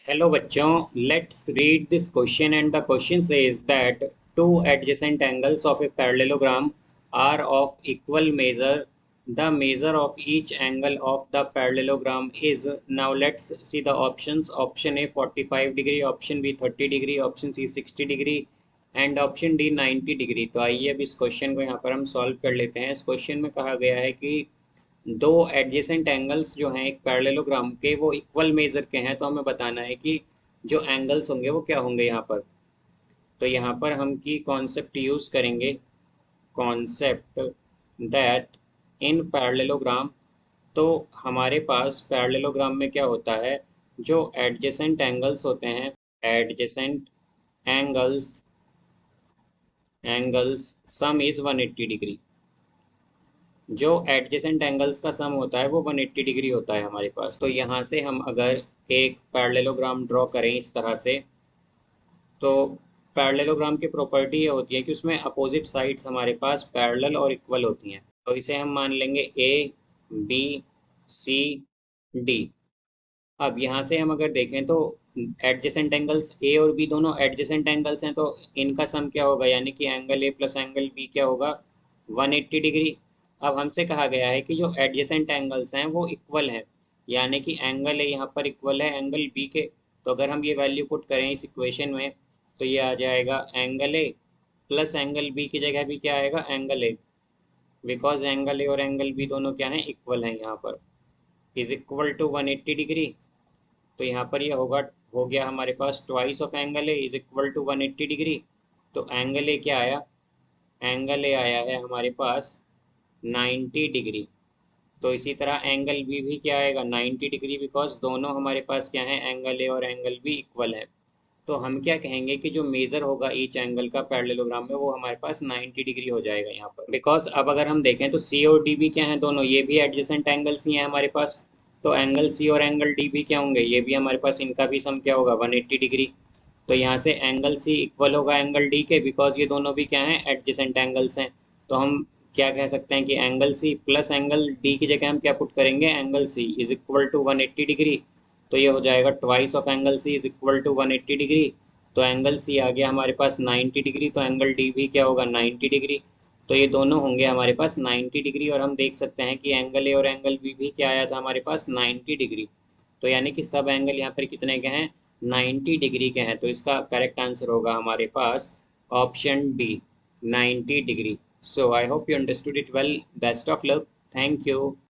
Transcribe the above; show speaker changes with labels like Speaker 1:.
Speaker 1: Hello बच्चों, let's read this question and the question says that two adjacent angles of a parallelogram are of equal measure. The measure of each angle of the parallelogram is. Now let's see the options. Option A 45 degree, option B 30 degree, option C 60 degree and option D 90 degree. तो आइए अब इस question को यहाँ पर हम solve कर लेते हैं। इस क्वेश्चन में कहा गया है कि दो एडजेसेंट एंगल्स जो हैं एक पैरेललोग्राम के वो इक्वल मेजर के हैं, तो हमें बताना है कि जो एंगल्स होंगे वो क्या होंगे यहाँ पर। तो यहाँ पर हम की कॉन्सेप्ट यूज करेंगे, कॉन्सेप्ट दैट इन पैरेललोग्राम। तो हमारे पास पैरेललोग्राम में क्या होता है, जो एडजेसेंट एंगल्स होते हैं, adjacent angles angles sum is 180 degree. जो एडजेसेंट एंगल्स का सम होता है वो 180 डिग्री होता है हमारे पास। तो यहाँ से हम अगर एक पैरेललोग्राम ड्रॉ करें इस तरह से, तो पैरेललोग्राम की प्रॉपर्टी ये होती है कि उसमें अपोजिट साइड्स हमारे पास पैरेलल और इक्वल होती हैं। तो इसे हम मान लेंगे ए, बी, सी, डी। अब यहाँ से हम अगर देखें तो एडजेसेंट एंगल्स ए और बी दोनों एडजेसेंट एंगल्स हैं, तो इनका सम क्या होगा, यानी कि angle A plus angle B क्या होगा, 180 डिग्री। अब हमसे कहा गया है कि जो एडजेसेंट एंगल्स हैं वो इक्वल हैं, यानी कि एंगल ए यहाँ पर इक्वल है एंगल बी के। तो अगर हम ये वैल्यू पुट करें इस इक्वेशन में, तो ये आ जाएगा angle A plus angle B की जगह भी क्या आएगा, angle A, because angle A और एंगल बी दोनों क्या हैं, इक्वल हैं यहाँ पर, इज इक्वल टू 180 डिग्री। तो यहाँ पर ये होगा, हो गया हमारे पास twice of angle A is equal to 180 degree. तो एंगल ए क्या आया, एंगल ए आया है हमारे पास 90 डिग्री। तो इसी तरह एंगल बी भी क्या आएगा, 90 डिग्री, बिकॉज दोनों हमारे पास क्या है, एंगल ए और एंगल बी इक्वल है। तो हम क्या कहेंगे कि जो मेजर होगा ईच एंगल का पैरेललोग्राम में वो हमारे पास 90 डिग्री हो जाएगा यहाँ पर। बिकॉज अब अगर हम देखें तो सी और डी भी क्या है, दोनों ये भी एडजेसेंट एंगल्स ही हैं हमारे पास। तो एंगल सी और एंगल डी भी क्या होंगे, ये भी हमारे पास, इनका भी सम क्या होगा, 180 डिग्री। तो यहाँ से एंगल सी इक्वल होगा एंगल डी के, बिकॉज ये दोनों भी क्या हैं, एडजेसेंट एंगल्स हैं। तो हम क्या कह सकते हैं कि angle C plus angle D की जगह हम क्या पुट करेंगे, angle C is equal to 180 degree. तो ये हो जाएगा twice of angle C is equal to 180 degree. तो एंगल सी आ गया हमारे पास 90 डिग्री, तो एंगल डी भी क्या होगा, 90 डिग्री। तो ये दोनों होंगे हमारे पास 90 डिग्री, और हम देख सकते हैं कि एंगल ए और एंगल बी भी क्या आया था हमारे पास, 90 डिग्री। तो यानी कि सब एंगल यहाँ पर कितने के हैं, 90 डिग्री के हैं। तो इसका करेक्ट आंसर होगा हमारे पास option D, 90 degree. So I hope you understood it well. Best of luck, thank you.